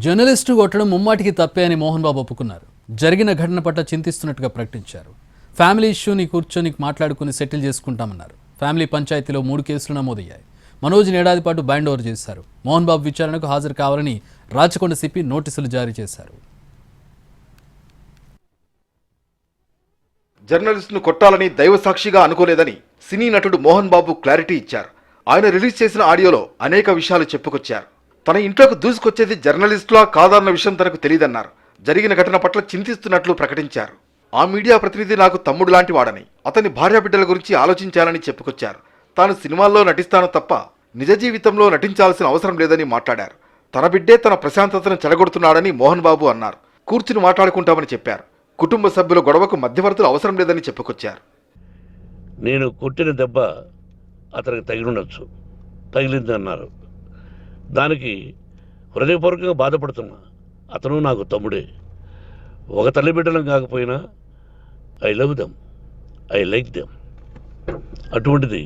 Journalist కొట్టడం ముమ్మాటికి తప్పే అని మోహన్ బాబు ఒప్పుకున్నారు. జరిగిన ఘటన పట్ల చింతిస్తున్నట్టుగా ప్రకటించారు. ఫ్యామిలీ ఇష్యూని కూర్చొని మాట్లాడుకుని సెటిల్ చేసుకుంటామన్నారు. ఫ్యామిలీ పంచాయతీలో 3 కేసులు నమోదయ్యాయి. మనోజ్ని ఏడాది పాటు బైండ్ ఓవర్ చేశారు. మోహన్ బాబు విచారణకు హాజరు కావాలని రాచకొండ సిపి నోటీసులు జారీ చేశారు. జర్నలిస్టును కొట్టాలని దైవ సాక్షిగా అనుకోలేదని సినీ నటుడు మోహన్ బాబు క్లారిటీ ఇచ్చారు. ఆయన రిలీజ్ చేసిన ఆడియోలో అనేక విషయాలు చెప్పుకొచ్చారు. తన ఇంట్లోకి దూసుకొచ్చేది జర్నలిస్టులా కాదన్న విషయం తనకు తెలియదన్నారు. జరిగిన ఘటన పట్ల చింతిస్తున్నట్లు ప్రకటించారు. ఆ మీడియా ప్రతినిధి నాకు తమ్ముడు లాంటి వాడని, అతని భార్యాబిడ్డల గురించి ఆలోచించాలని చెప్పుకొచ్చారు. తాను సినిమాల్లో నటిస్తాను తప్ప నిజ జీవితంలో నటించాల్సిన అవసరం లేదని మాట్లాడారు. తన బిడ్డే తన ప్రశాంతతను చెడగొడుతున్నాడని మోహన్ బాబు అన్నారు. కూర్చుని మాట్లాడుకుంటామని చెప్పారు. కుటుంబ సభ్యుల గొడవకు మధ్యవర్తులు అవసరం లేదని చెప్పుకొచ్చారు. నేను కొట్టిన దెబ్బ అతనికి తగిలిండొచ్చు, తగిలింది అన్నారు. దానికి హృదయపూర్వకంగా బాధపడుతున్నా. అతను నాకు తమ్ముడే. ఒక తల్లి బిడ్డలం కాకపోయినా I love them, I like them. అటువంటిది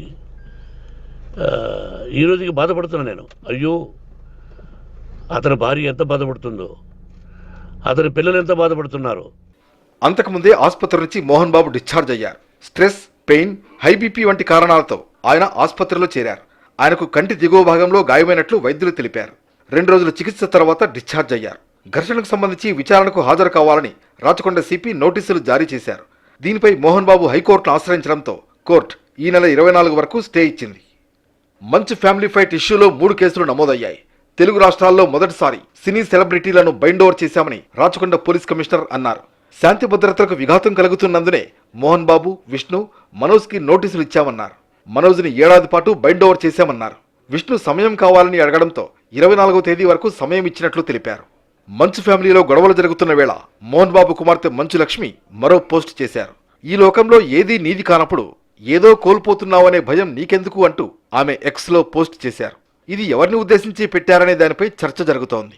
ఈరోజుకి బాధపడుతున్నా నేను. అయ్యో, అతని భార్య ఎంత బాధపడుతుందో, అతని పిల్లలు ఎంత బాధపడుతున్నారో. అంతకుముందే ఆసుపత్రి నుంచి మోహన్ బాబు డిశ్చార్జ్ అయ్యారు. స్ట్రెస్, పెయిన్, హై బీపీ వంటి కారణాలతో ఆయన ఆసుపత్రిలో చేరారు. ఆయనకు కంటి దిగువ భాగంలో గాయమైనట్లు వైద్యులు తెలిపారు. 2 రోజుల చికిత్స తర్వాత డిశ్చార్జ్ అయ్యారు. ఘర్షణకు సంబంధించి విచారణకు హాజరు కావాలని రాచకొండ సిపి నోటీసులు జారీ చేశారు. దీనిపై మోహన్ బాబు హైకోర్టును ఆశ్రయించడంతో కోర్టు ఈ నెల 24 వరకు స్టే ఇచ్చింది. మంచు ఫ్యామిలీ ఫైట్ ఇష్యూలో 3 కేసులు నమోదయ్యాయి. తెలుగు రాష్ట్రాల్లో మొదటిసారి సినీ సెలబ్రిటీలను బైండ్ ఓవర్ చేశామని రాచకొండ పోలీస్ కమిషనర్ అన్నారు. శాంతి భద్రతలకు విఘాతం కలుగుతున్నందునే మోహన్ బాబు, విష్ణు, మనోజ్కి నోటీసులు ఇచ్చామన్నారు. మనోజ్ని ఏడాది పాటు బైండ్ ఓవర్ చేశామన్నారు. విష్ణు సమయం కావాలని అడగడంతో 24వ తేదీ వరకు సమయం ఇచ్చినట్లు తెలిపారు. మంచు ఫ్యామిలీలో గొడవలు జరుగుతున్న వేళ మోహన్ బాబు కుమార్తె మంచు లక్ష్మి మరో పోస్ట్ చేశారు. ఈ లోకంలో ఏదీ నీది కానప్పుడు ఏదో కోల్పోతున్నావనే భయం నీకెందుకు అంటూ ఆమె ఎక్స్లో పోస్ట్ చేశారు. ఇది ఎవరిని ఉద్దేశించి పెట్టారనే దానిపై చర్చ జరుగుతోంది.